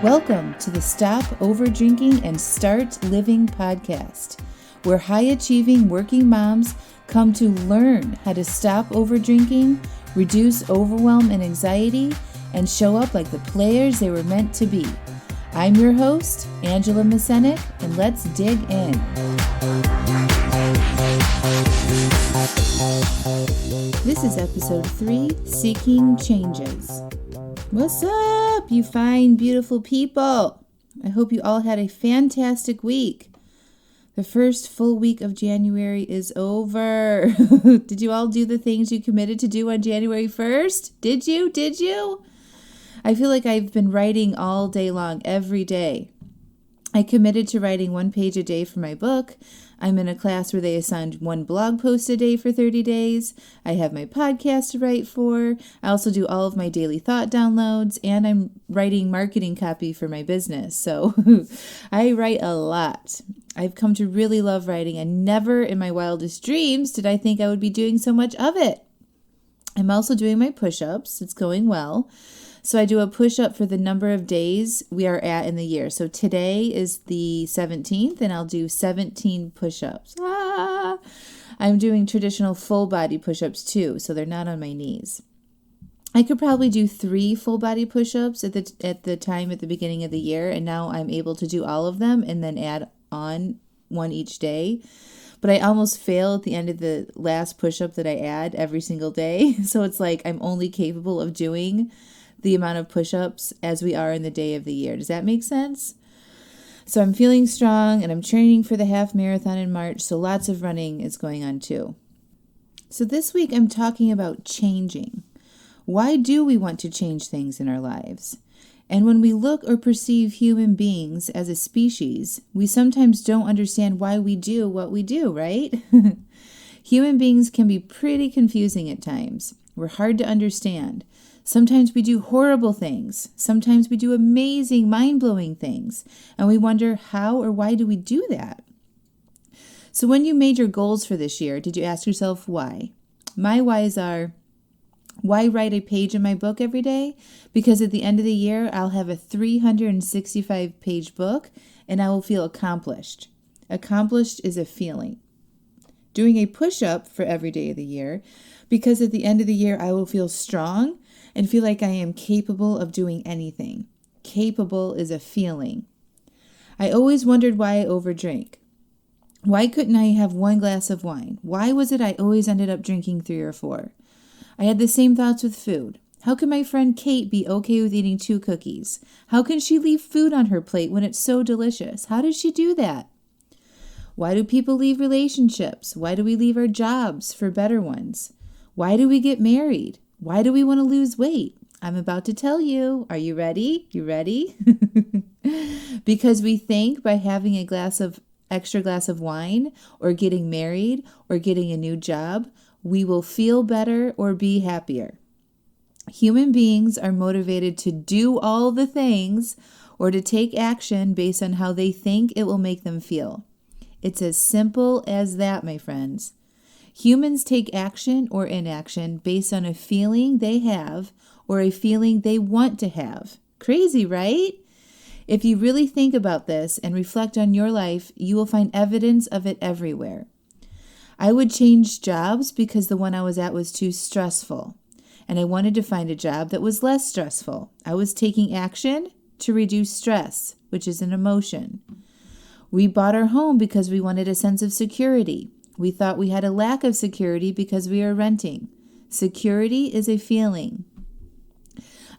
Welcome to the Stop Overdrinking and Start Living podcast, where high-achieving working moms come to learn how to stop overdrinking, reduce overwhelm and anxiety, and show up like the players they were meant to be. I'm your host, Angela Masenik, and let's dig in. This is episode 3, Seeking Changes. What's up, you fine, beautiful people? I hope you all had a fantastic week. The first full week of January is over. Did you all do the things you committed to do on January 1st? Did you? I feel like I've been writing all day long, every day. I committed to writing 1 page a day for my book. I'm in a class where they assigned 1 blog post a day for 30 days. I have my podcast to write for. I also do all of my daily thought downloads, and I'm writing marketing copy for my business. So I write a lot. I've come to really love writing, and never in my wildest dreams did I think I would be doing so much of it. I'm also doing my push-ups. It's going well. So I do a push-up for the number of days we are at in the year. So today is the 17th, and I'll do 17 push-ups. I'm doing traditional full-body push-ups too, so they're not on my knees. I could probably do 3 full-body push-ups at the time at the beginning of the year, and now I'm able to do all of them and then add on 1 each day. But I almost fail at the end of the last push-up that I add every single day. So it's like I'm only capable of doing the amount of push-ups as we are in the day of the year. Does that make sense? So I'm feeling strong, and I'm training for the half marathon in March, so lots of running is going on too. So this week I'm talking about changing. Why do we want to change things in our lives? And when we look or perceive human beings as a species, we sometimes don't understand why we do what we do, right? Human beings can be pretty confusing at times. We're hard to understand. Sometimes we do horrible things. Sometimes we do amazing, mind-blowing things. And we wonder how or why do we do that? So when you made your goals for this year, did you ask yourself why? My whys are, why write a page in my book every day? Because at the end of the year, I'll have a 365-page book and I will feel accomplished. Accomplished is a feeling. Doing a push-up for every day of the year, because at the end of the year, I will feel strong and feel like I am capable of doing anything. Capable is a feeling. I always wondered why I overdrink. Why couldn't I have 1 glass of wine? Why was it I always ended up drinking 3 or 4? I had the same thoughts with food. How can my friend Kate be okay with eating 2 cookies? How can she leave food on her plate when it's so delicious? How does she do that? Why do people leave relationships? Why do we leave our jobs for better ones? Why do we get married? Why do we want to lose weight? I'm about to tell you. Are you ready? You ready? Because we think by having a extra glass of wine, or getting married, or getting a new job, we will feel better or be happier. Human beings are motivated to do all the things or to take action based on how they think it will make them feel. It's as simple as that, my friends. Humans take action or inaction based on a feeling they have or a feeling they want to have. Crazy, right? If you really think about this and reflect on your life, you will find evidence of it everywhere. I would change jobs because the one I was at was too stressful, and I wanted to find a job that was less stressful. I was taking action to reduce stress, which is an emotion. We bought our home because we wanted a sense of security. We thought we had a lack of security because we were renting. Security is a feeling.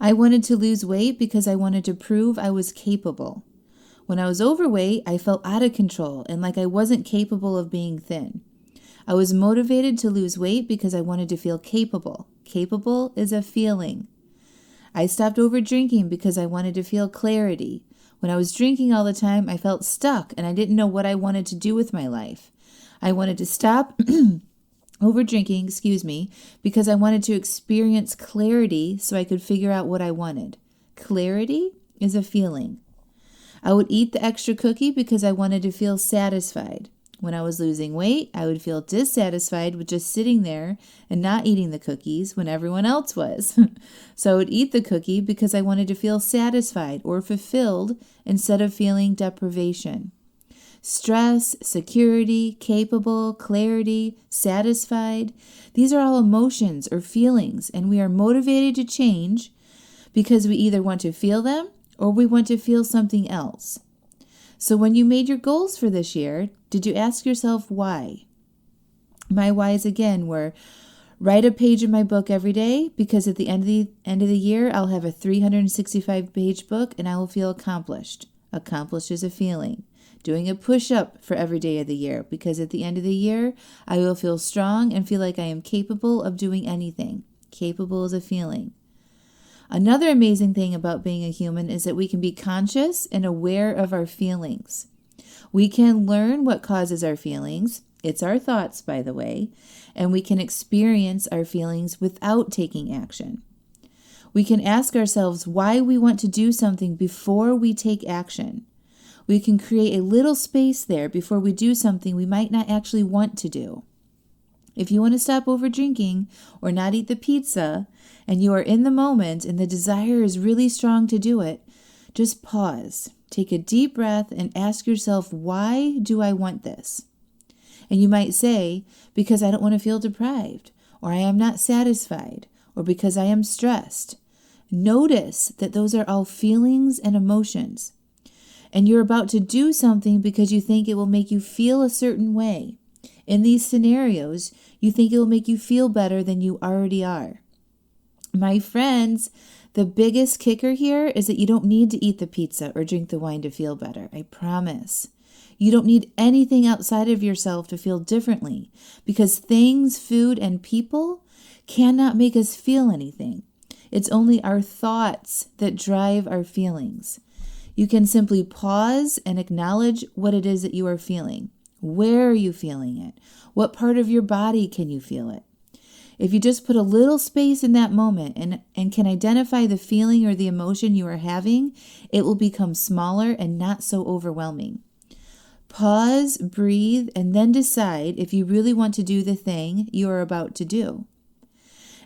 I wanted to lose weight because I wanted to prove I was capable. When I was overweight, I felt out of control and like I wasn't capable of being thin. I was motivated to lose weight because I wanted to feel capable. Capable is a feeling. I stopped overdrinking because I wanted to feel clarity. When I was drinking all the time, I felt stuck and I didn't know what I wanted to do with my life. I wanted to stop overdrinking, because I wanted to experience clarity so I could figure out what I wanted. Clarity is a feeling. I would eat the extra cookie because I wanted to feel satisfied. When I was losing weight, I would feel dissatisfied with just sitting there and not eating the cookies when everyone else was. So I would eat the cookie because I wanted to feel satisfied or fulfilled instead of feeling deprivation. Stress, security, capable, clarity, satisfied. These are all emotions or feelings, and we are motivated to change because we either want to feel them or we want to feel something else. So when you made your goals for this year, did you ask yourself why? My whys again were write a page in my book every day because at the end of the year, I'll have a 365-page book and I will feel accomplished. Accomplished is a feeling. Doing a push-up for every day of the year because at the end of the year, I will feel strong and feel like I am capable of doing anything. Capable is a feeling. Another amazing thing about being a human is that we can be conscious and aware of our feelings. We can learn what causes our feelings. It's our thoughts, by the way, and we can experience our feelings without taking action. We can ask ourselves why we want to do something before we take action. We can create a little space there before we do something we might not actually want to do. If you want to stop over drinking or not eat the pizza and you are in the moment and the desire is really strong to do it, just pause, take a deep breath and ask yourself, why do I want this? And you might say, because I don't want to feel deprived, or I am not satisfied, or because I am stressed. Notice that those are all feelings and emotions. And you're about to do something because you think it will make you feel a certain way. In these scenarios, you think it will make you feel better than you already are. My friends, the biggest kicker here is that you don't need to eat the pizza or drink the wine to feel better. I promise. You don't need anything outside of yourself to feel differently because things, food, and people cannot make us feel anything. It's only our thoughts that drive our feelings. You can simply pause and acknowledge what it is that you are feeling. Where are you feeling it? What part of your body can you feel it? If you just put a little space in that moment and can identify the feeling or the emotion you are having, it will become smaller and not so overwhelming. Pause, breathe, and then decide if you really want to do the thing you are about to do.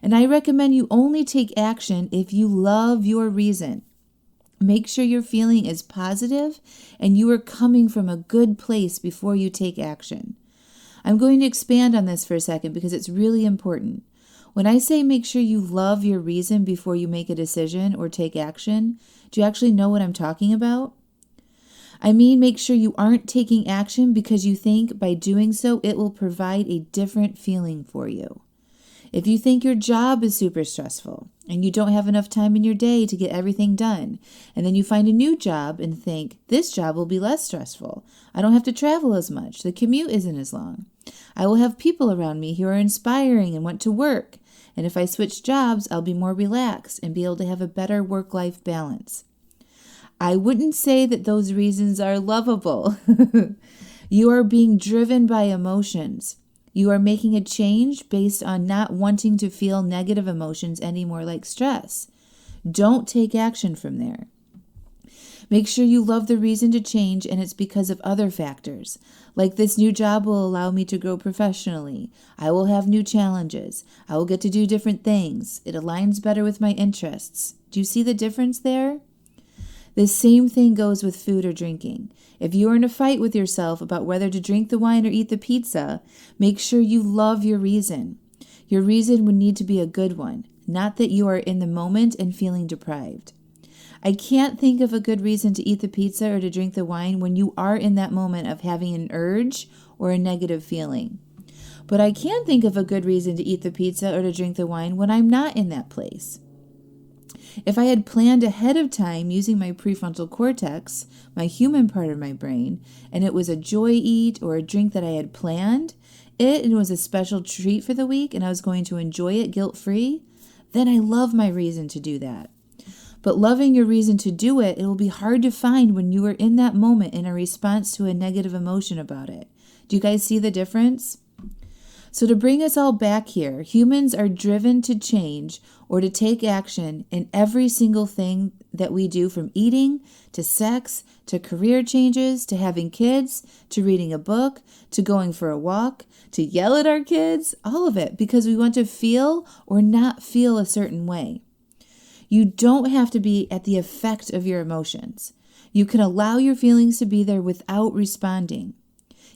And I recommend you only take action if you love your reason. Make sure your feeling is positive and you are coming from a good place before you take action. I'm going to expand on this for a second because it's really important. When I say make sure you love your reason before you make a decision or take action, do you actually know what I'm talking about? I mean, make sure you aren't taking action because you think by doing so it will provide a different feeling for you. If you think your job is super stressful and you don't have enough time in your day to get everything done, and then you find a new job and think, this job will be less stressful. I don't have to travel as much. The commute isn't as long. I will have people around me who are inspiring and want to work. And if I switch jobs, I'll be more relaxed and be able to have a better work-life balance. I wouldn't say that those reasons are lovable. You are being driven by emotions. You are making a change based on not wanting to feel negative emotions anymore like stress. Don't take action from there. Make sure you love the reason to change and it's because of other factors. Like this new job will allow me to grow professionally. I will have new challenges. I will get to do different things. It aligns better with my interests. Do you see the difference there? The same thing goes with food or drinking. If you are in a fight with yourself about whether to drink the wine or eat the pizza, make sure you love your reason. Your reason would need to be a good one, not that you are in the moment and feeling deprived. I can't think of a good reason to eat the pizza or to drink the wine when you are in that moment of having an urge or a negative feeling. But I can think of a good reason to eat the pizza or to drink the wine when I'm not in that place. If I had planned ahead of time using my prefrontal cortex, my human part of my brain, and it was a joy eat or a drink that I had planned, it was a special treat for the week and I was going to enjoy it guilt-free, then I love my reason to do that. But loving your reason to do it, it will be hard to find when you are in that moment in a response to a negative emotion about it. Do you guys see the difference? So to bring us all back here, humans are driven to change or to take action in every single thing that we do, from eating to sex to career changes to having kids to reading a book to going for a walk to yell at our kids, all of it because we want to feel or not feel a certain way. You don't have to be at the effect of your emotions. You can allow your feelings to be there without responding.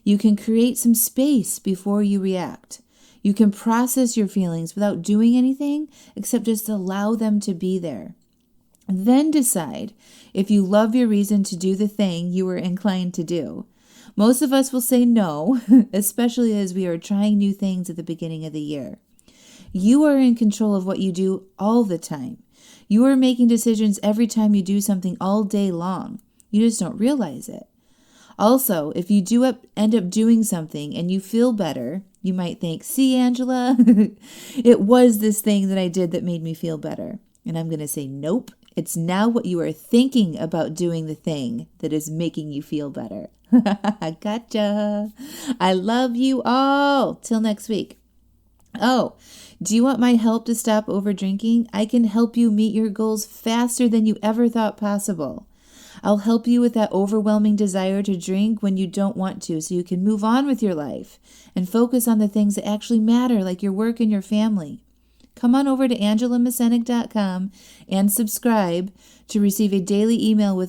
You can create some space before you react. You can process your feelings without doing anything except just allow them to be there. Then decide if you love your reason to do the thing you were inclined to do. Most of us will say no, especially as we are trying new things at the beginning of the year. You are in control of what you do all the time. You are making decisions every time you do something all day long. You just don't realize it. Also, if you do end up doing something and you feel better, you might think, see, Angela, it was this thing that I did that made me feel better. And I'm going to say, nope. It's now what you are thinking about doing the thing that is making you feel better. Gotcha. I love you all. Till next week. Oh, do you want my help to stop over drinking? I can help you meet your goals faster than you ever thought possible. I'll help you with that overwhelming desire to drink when you don't want to, so you can move on with your life and focus on the things that actually matter, like your work and your family. Come on over to angelamacenik.com and subscribe to receive a daily email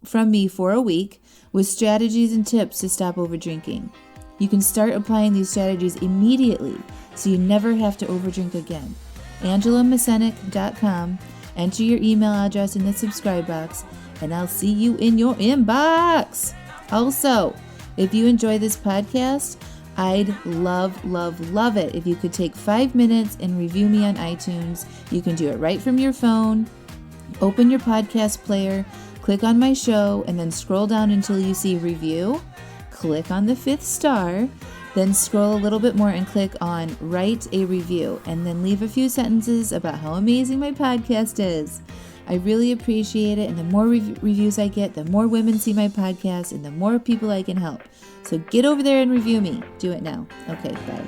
from me for a week with strategies and tips to stop over drinking. You can start applying these strategies immediately so you never have to overdrink again. angelamacenik.com. Enter your email address in the subscribe box, and I'll see you in your inbox. Also, if you enjoy this podcast, I'd love, love, love it if you could take 5 minutes and review me on iTunes. You can do it right from your phone. Open your podcast player, click on my show, and then scroll down until you see review. Click on the 5th star, then scroll a little bit more and click on write a review, and then leave a few sentences about how amazing my podcast is. I really appreciate it, and the more reviews I get, the more women see my podcast, and the more people I can help. So get over there and review me. Do it now. Okay, bye.